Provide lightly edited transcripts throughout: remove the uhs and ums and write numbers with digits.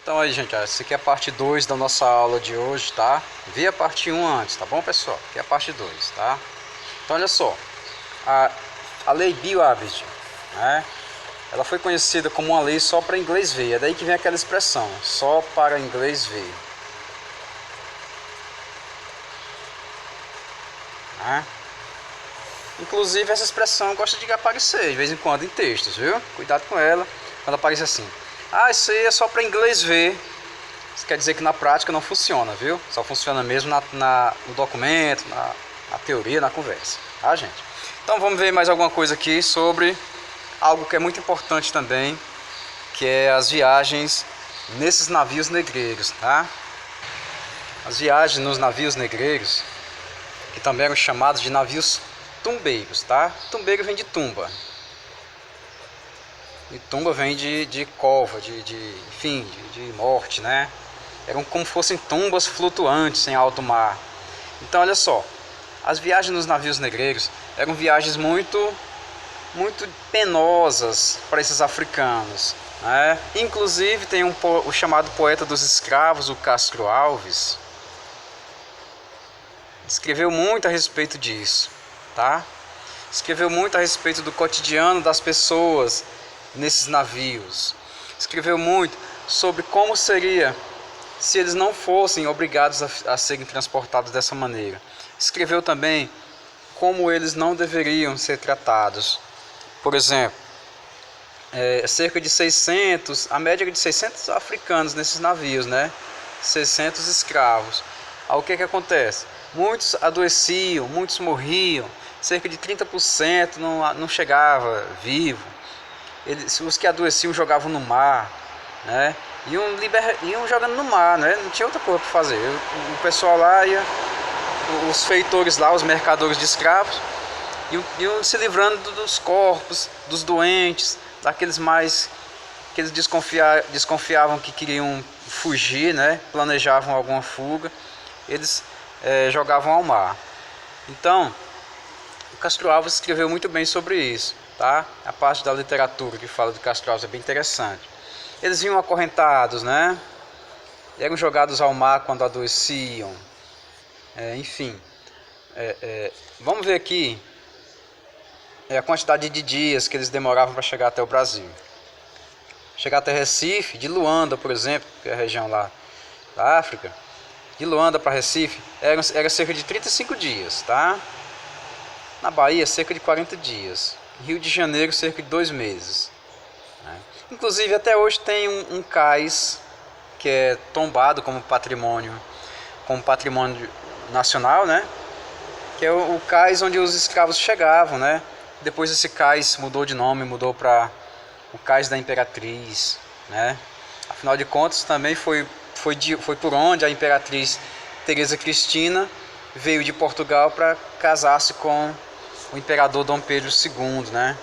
Então aí, gente, essa aqui é a parte 2 da nossa aula de hoje, tá? Vi a parte 1 antes, tá bom, pessoal? Aqui é a parte 2, tá? Então, olha só. A lei Bill-Abid, né? Ela foi conhecida como uma lei só para inglês ver. É daí que vem aquela expressão, só para inglês ver. Né? Inclusive, essa expressão gosta de aparecer de vez em quando em textos, viu? Cuidado com ela quando aparece assim. Ah, isso aí é só para inglês ver. Isso quer dizer que na prática não funciona, viu? Só funciona mesmo no documento, na teoria, na conversa, tá, gente? Então vamos ver mais alguma coisa aqui sobre algo que é muito importante também, que é as viagens nesses navios negreiros, tá? As viagens nos navios negreiros, que também eram chamados de navios tumbeiros, tá? Tumbeiro vem de tumba. E tumba vem de cova, enfim, de morte, né? Eram como fossem tumbas flutuantes em alto mar. Então, olha só, as viagens nos navios negreiros eram viagens muito penosas para esses africanos, né? Inclusive tem o chamado poeta dos escravos, o Castro Alves, escreveu muito a respeito disso, tá? Escreveu muito a respeito do cotidiano das pessoas nesses navios. Escreveu muito sobre como seria se eles não fossem obrigados a serem transportados dessa maneira. Escreveu também como eles não deveriam ser tratados. Por exemplo, cerca de 600, a média de 600 africanos nesses navios, né? 600 escravos. Aí o que acontece? Muitos adoeciam, muitos morriam, cerca de 30% não chegava vivo. Os que adoeciam jogavam no mar, né? Iam jogando no mar, né? Não tinha outra coisa para fazer. O pessoal lá os feitores lá, os mercadores de escravos, iam se livrando dos corpos, dos doentes, daqueles mais que eles desconfiavam que queriam fugir, né? Planejavam alguma fuga, eles jogavam ao mar. Então, o Castro Alves escreveu muito bem sobre isso, tá? A parte da literatura que fala do Castro Alves é bem interessante. Eles vinham acorrentados, né? Eram jogados ao mar quando adoeciam. Enfim, vamos ver aqui a quantidade de dias que eles demoravam para chegar até o Brasil. Chegar até Recife, de Luanda, por exemplo, que é a região lá da África, de Luanda para Recife, era cerca de 35 dias, tá? Na Bahia, cerca de 40 dias. Rio de Janeiro, cerca de 2 meses. Né? Inclusive, até hoje tem um cais que é tombado como patrimônio nacional, né? Que é o cais onde os escravos chegavam, né? Depois esse cais mudou de nome, mudou para o Cais da Imperatriz, né? Afinal de contas, também foi por onde a Imperatriz Teresa Cristina veio de Portugal para casar-se com o Imperador Dom Pedro II, né?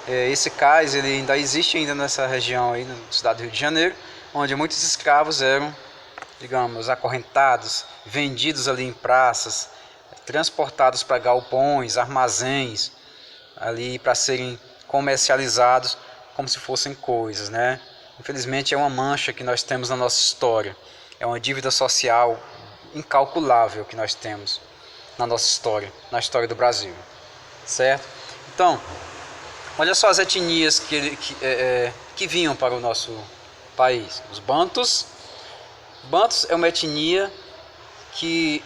Esse cais ele ainda existe ainda nessa região aí, na cidade do Rio de Janeiro, onde muitos escravos eram, digamos, acorrentados, vendidos ali em praças, transportados para galpões, armazéns, ali para serem comercializados como se fossem coisas, né? Infelizmente é uma mancha que nós temos na nossa história, é uma dívida social incalculável que nós temos na nossa história, na história do Brasil, certo? Então, olha só as etnias que vinham para o nosso país. Os Bantus. Bantus é uma etnia que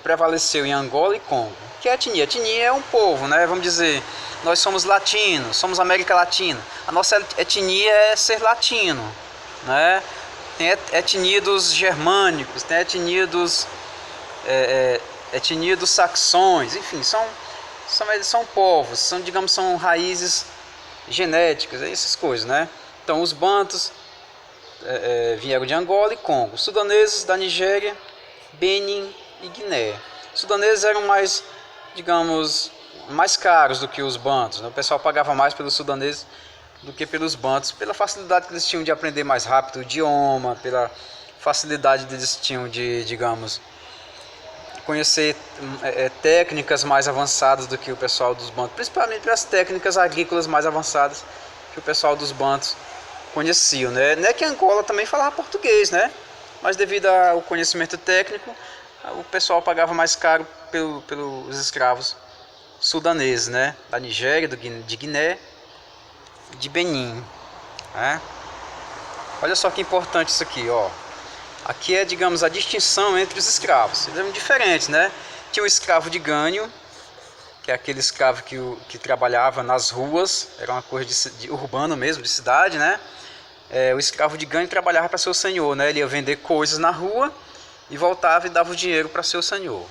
prevaleceu em Angola e Congo. O que é etnia? Etnia é um povo, né? Vamos dizer, nós somos latinos, somos América Latina. A nossa etnia é ser latino, né? Tem etnia dos germânicos, tem etnia dos saxões, enfim, são povos, são raízes genéticas, essas coisas, né? Então os bantus vieram de Angola e Congo, os sudaneses da Nigéria, Benin e Guiné. Os sudaneses eram mais, digamos, mais caros do que os bantus, né? O pessoal pagava mais pelos sudaneses do que pelos bantus, pela facilidade que eles tinham de aprender mais rápido o idioma, pela facilidade que eles tinham de, digamos, conhecer técnicas mais avançadas do que o pessoal dos bantus, principalmente pelas técnicas agrícolas mais avançadas que o pessoal dos bantus conheciam, né? Não é que Angola também falava português, né? Mas devido ao conhecimento técnico, o pessoal pagava mais caro pelos escravos sudaneses, né? Da Nigéria, de Guiné, de Benin, né? Olha só que importante isso aqui, ó. Aqui é, digamos, a distinção entre os escravos. Eles eram diferentes, né? Tinha o escravo de ganho, que é aquele escravo que trabalhava nas ruas, era uma coisa de urbano mesmo, de cidade, né? O escravo de ganho trabalhava para seu senhor, né? Ele ia vender coisas na rua e voltava e dava o dinheiro para seu senhor.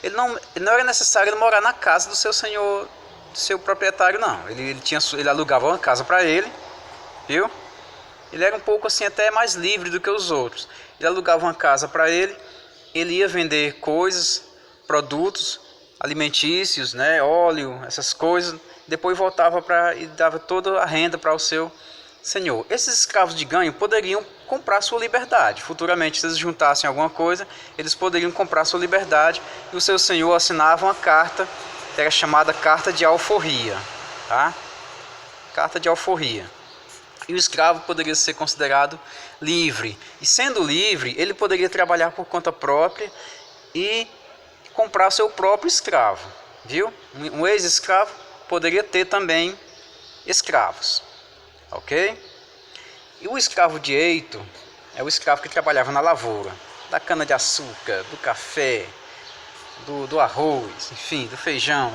Ele não era necessário ele morar na casa do seu senhor, do seu proprietário, não. Ele alugava uma casa para ele, viu? Ele era um pouco assim até mais livre do que os outros. Ele alugava uma casa para ele, ele ia vender coisas, produtos alimentícios, né, óleo, essas coisas, depois voltava e dava toda a renda para o seu senhor. Esses escravos de ganho poderiam comprar sua liberdade. Futuramente, se eles juntassem alguma coisa, eles poderiam comprar sua liberdade e o seu senhor assinava uma carta, que era chamada carta de alforria, tá? Carta de alforria. E o escravo poderia ser considerado livre. E sendo livre, ele poderia trabalhar por conta própria e comprar seu próprio escravo, viu? Um ex-escravo poderia ter também escravos, ok? E o escravo de eito é o escravo que trabalhava na lavoura, da cana-de-açúcar, do café, do arroz, enfim, do feijão.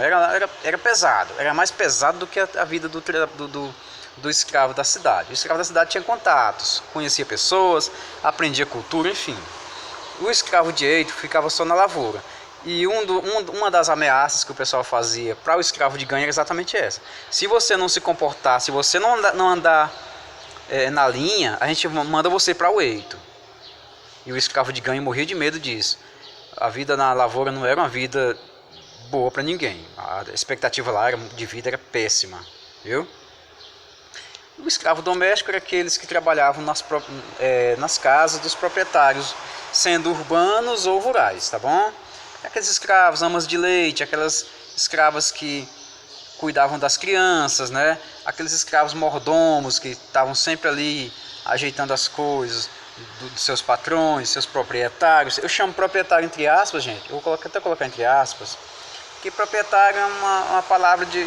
Era pesado, era mais pesado do que a vida do escravo da cidade. O escravo da cidade tinha contatos, conhecia pessoas, aprendia cultura, enfim. O escravo de eito ficava só na lavoura. E uma das ameaças que o pessoal fazia para o escravo de ganho era exatamente essa. Se você não se comportar, se você não andar na linha, a gente manda você para o eito. E o escravo de ganho morria de medo disso. A vida na lavoura não era uma vida boa para ninguém. A expectativa lá de vida era péssima, viu? O escravo doméstico era aqueles que trabalhavam nas casas dos proprietários, sendo urbanos ou rurais, tá bom? Aqueles escravos, amas de leite, aquelas escravas que cuidavam das crianças, né? Aqueles escravos mordomos que estavam sempre ali ajeitando as coisas dos seus patrões, seus proprietários. Eu chamo proprietário entre aspas, gente. Eu vou até colocar entre aspas, porque proprietário é uma palavra de...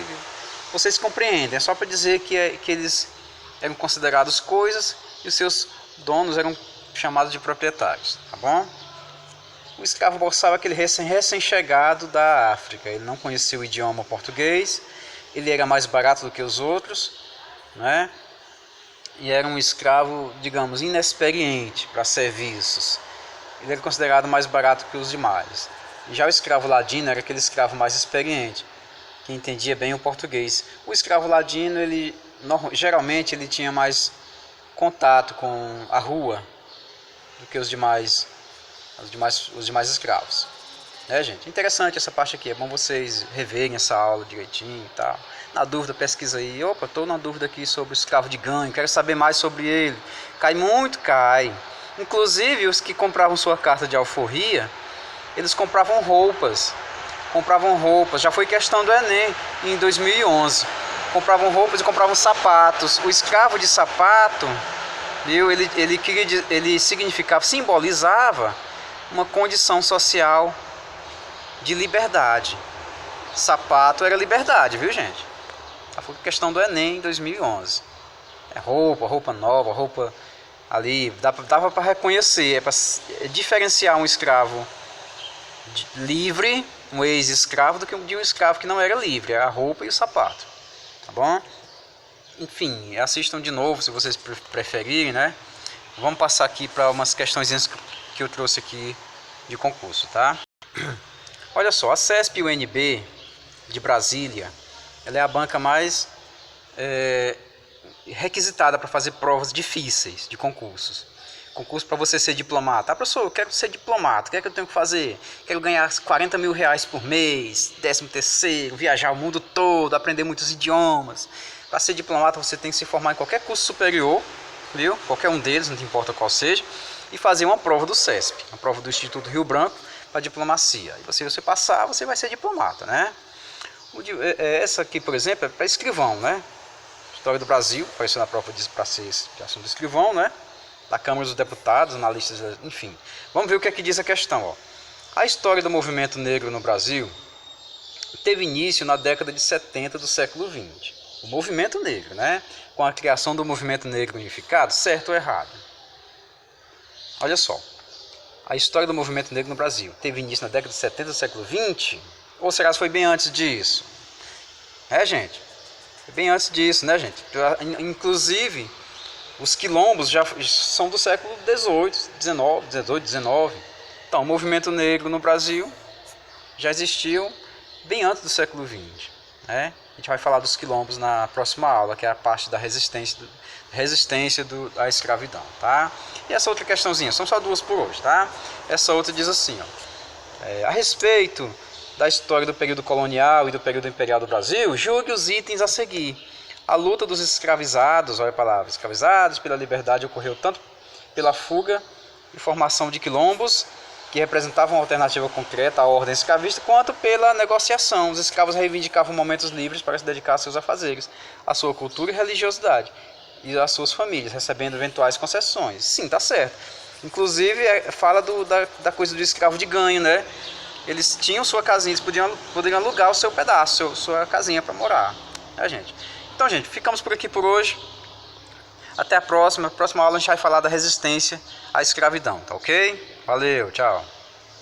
Vocês compreendem, é só para dizer que eles eram considerados coisas e os seus donos eram chamados de proprietários, tá bom? O escravo boçal é aquele recém-chegado da África. Ele não conhecia o idioma português, ele era mais barato do que os outros, né? E era um escravo, digamos, inexperiente para serviços. Ele era considerado mais barato que os demais. Já o escravo ladino era aquele escravo mais experiente, que entendia bem o português. O escravo ladino, geralmente ele tinha mais contato com a rua do que os demais escravos, né, gente? Interessante essa parte aqui, é bom vocês reverem essa aula direitinho e tal. Na dúvida, pesquisa aí. Opa, estou na dúvida aqui sobre o escravo de ganho, quero saber mais sobre ele. Cai. Inclusive, os que compravam sua carta de alforria, eles compravam roupas. Já foi questão do Enem em 2011. Compravam roupas e compravam sapatos. O escravo de sapato, viu? Ele simbolizava uma condição social de liberdade. Sapato era liberdade, viu, gente? Foi questão do Enem em 2011. Roupa nova, roupa ali, dava para reconhecer, para diferenciar um escravo livre, um ex-escravo, de um escravo que não era livre, era a roupa e o sapato, tá bom? Enfim, assistam de novo se vocês preferirem, né? Vamos passar aqui para umas questões que eu trouxe aqui de concurso, tá? Olha só, a CESP-UNB de Brasília, ela é a banca mais requisitada para fazer provas difíceis de concursos. Concurso para você ser diplomata. Ah, professor, eu quero ser diplomata, o que é que eu tenho que fazer? Quero ganhar 40 mil reais por mês, 13º, viajar o mundo todo, aprender muitos idiomas. Para ser diplomata você tem que se formar em qualquer curso superior, viu? Qualquer um deles, não importa qual seja, e fazer uma prova do CESP, uma prova do Instituto Rio Branco para diplomacia. E se você passar, você vai ser diplomata, né? Essa aqui, por exemplo, é para escrivão, né? História do Brasil, apareceu na prova para ser de ação do escrivão, né? Da Câmara dos Deputados, analistas, enfim. Vamos ver o que é que diz a questão. Ó. A história do movimento negro no Brasil teve início na década de 70 do século XX. O movimento negro, né? Com a criação do movimento negro unificado, certo ou errado? Olha só. A história do movimento negro no Brasil teve início na década de 70 do século XX? Ou será que foi bem antes disso? Gente? Foi bem antes disso, né, gente? Inclusive, os quilombos já são do século XVIII. Então, o movimento negro no Brasil já existiu bem antes do século XX. Né? A gente vai falar dos quilombos na próxima aula, que é a parte da resistência à escravidão. Tá? E essa outra questãozinha, são só duas por hoje. Tá? Essa outra diz assim, ó, a respeito da história do período colonial e do período imperial do Brasil, julgue os itens a seguir. A luta dos escravizados, olha a palavra, escravizados pela liberdade ocorreu tanto pela fuga e formação de quilombos, que representavam uma alternativa concreta à ordem escravista, quanto pela negociação. Os escravos reivindicavam momentos livres para se dedicar a seus afazeres, à sua cultura e religiosidade, e às suas famílias, recebendo eventuais concessões. Sim, tá certo. Inclusive, fala da coisa do escravo de ganho, né? Eles tinham sua casinha, eles poderiam alugar o seu pedaço, sua casinha para morar. Gente? Então, gente, ficamos por aqui por hoje. Até a próxima. Na próxima aula a gente vai falar da resistência à escravidão, tá ok? Valeu, tchau.